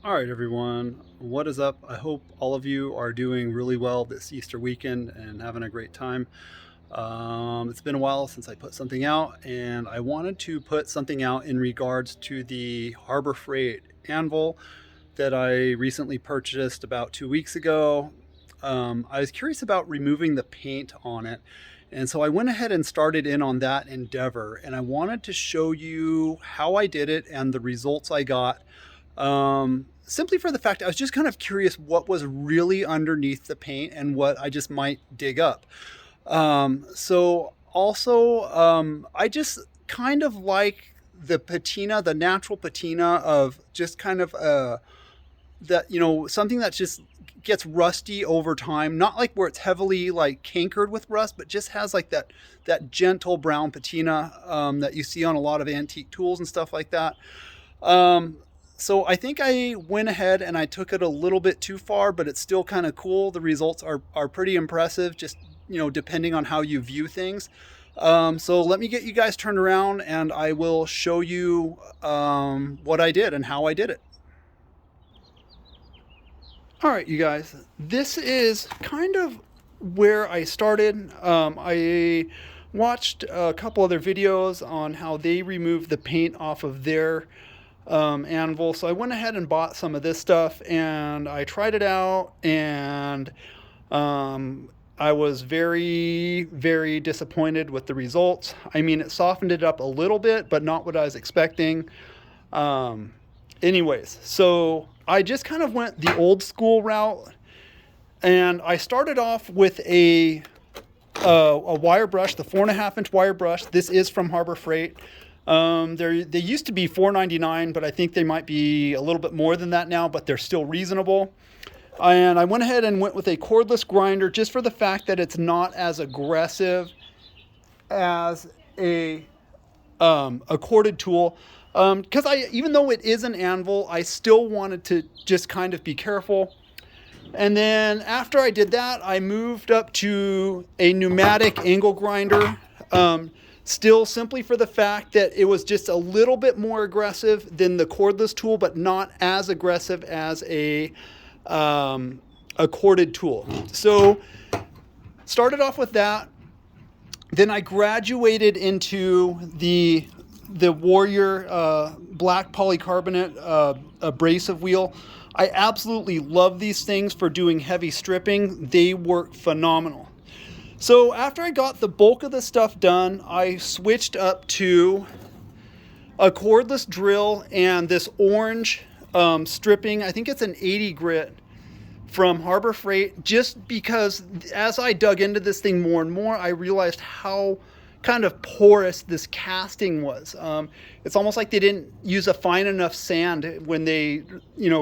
All right, everyone, what is up? I hope all of you are doing really well this Easter weekend and having a great time. It's been a while since I put something out, and I wanted to put something out in regards to the Harbor Freight anvil that I recently purchased about 2 weeks ago. I was curious about removing the paint on it, and so I went ahead and started in on that endeavor, and I wanted to show you how I did it and the results I got. Simply for the fact I was just kind of curious what was really underneath the paint and what I just might dig up. So also, I just kind of like the patina, the natural patina of just kind of that something that just gets rusty over time. Not like where it's heavily like cankered with rust, but just has like that gentle brown patina that you see on a lot of antique tools and stuff like that. Um, so I think I went ahead and I took it a little bit too far, but it's still kind of cool. The results are pretty impressive, just depending on how you view things. So let me get you guys turned around, and I will show you what I did and how I did it. All right, you guys, this is kind of where I started. I watched a couple other videos on how they remove the paint off of their anvil. So I went ahead and bought some of this stuff and I tried it out, and I was very, very disappointed with the results. I mean, it softened it up a little bit, but not what I was expecting. Um, Anyways, so I just kind of went the old school route, and I started off with a wire brush, the 4.5 inch wire brush. This is from Harbor Freight. They used to be $4.99, but I think they might be a little bit more than that now, but they're still reasonable. And I went ahead and went with a cordless grinder just for the fact that it's not as aggressive as a corded tool. Because even though it is an anvil, I still wanted to just kind of be careful. And then after I did that, I moved up to a pneumatic angle grinder. Still simply for the fact that it was just a little bit more aggressive than the cordless tool, but not as aggressive as a corded tool. So started off with that. Then I graduated into the Warrior black polycarbonate abrasive wheel. I absolutely love these things for doing heavy stripping. They work phenomenal. So after I got the bulk of the stuff done, I switched up to a cordless drill and this orange stripping. I think it's an 80 grit from Harbor Freight, just because as I dug into this thing more and more, I realized how kind of porous this casting was. It's almost like they didn't use a fine enough sand when they,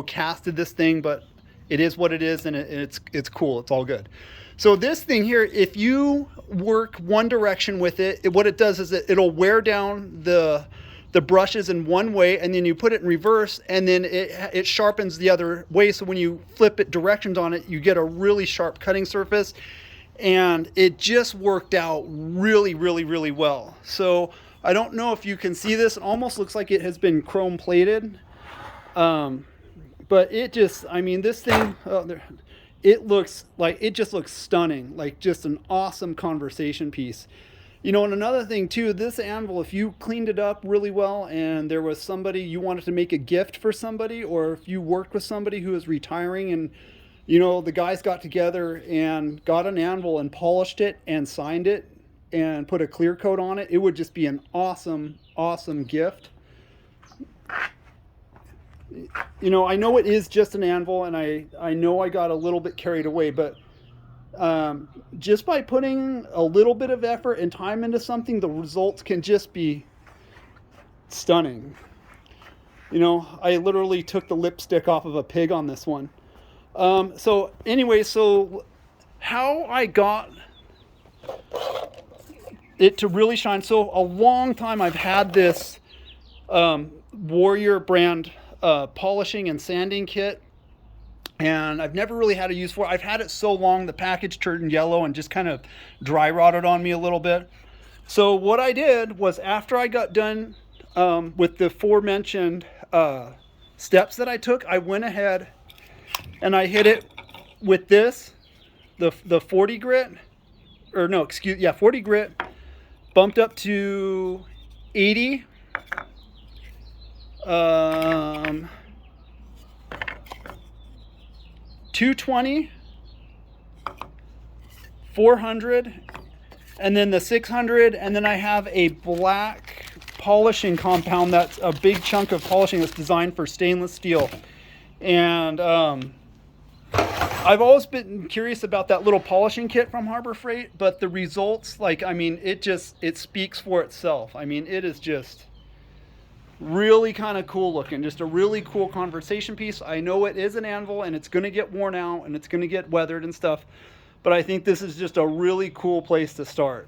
casted this thing, but it is what it is, and it's cool. It's all good. So this thing here, if you work one direction with it, what it does is it'll wear down the brushes in one way, and then you put it in reverse, and then it sharpens the other way. So when you flip it directions on it, you get a really sharp cutting surface, and it just worked out really, really, really well. So I don't know if you can see this. It almost looks like it has been chrome plated. But it just, I mean, this thing, it just looks stunning, like just an awesome conversation piece. And another thing too, this anvil, if you cleaned it up really well and there was somebody you wanted to make a gift for somebody, or if you worked with somebody who is retiring and, the guys got together and got an anvil and polished it and signed it and put a clear coat on it, it would just be an awesome, awesome gift. I know it is just an anvil, and I know I got a little bit carried away, but just by putting a little bit of effort and time into something, the results can just be stunning. I literally took the lipstick off of a pig on this one. So anyway, so how I got it to really shine. So a long time I've had this Warrior brand polishing and sanding kit, and I've never really had a use for it. I've had it so long the package turned yellow and just kind of dry rotted on me a little bit. So what I did was, after I got done with the aforementioned steps that I took, I went ahead and I hit it with this, the 40 grit, or no, 40 grit, bumped up to 80. 220, 400, and then the 600, and then I have a black polishing compound that's a big chunk of polishing that's designed for stainless steel. And I've always been curious about that little polishing kit from Harbor Freight, but the results, like, I mean, it speaks for itself. I mean, it is just really kind of cool looking, just a really cool conversation piece. I know it is an anvil and it's going to get worn out and it's going to get weathered and stuff, but I think this is just a really cool place to start.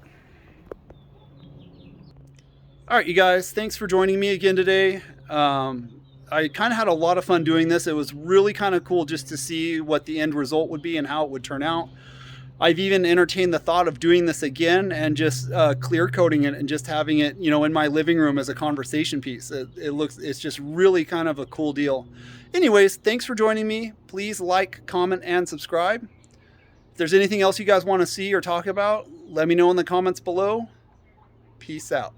All right, you guys, thanks for joining me again today. I kind of had a lot of fun doing this. It was really kind of cool just to see what the end result would be and how it would turn out. I've even entertained the thought of doing this again and just clear coating it and just having it, you know, in my living room as a conversation piece. It's just really kind of a cool deal. Anyways, thanks for joining me. Please like, comment, and subscribe. If there's anything else you guys want to see or talk about, let me know in the comments below. Peace out.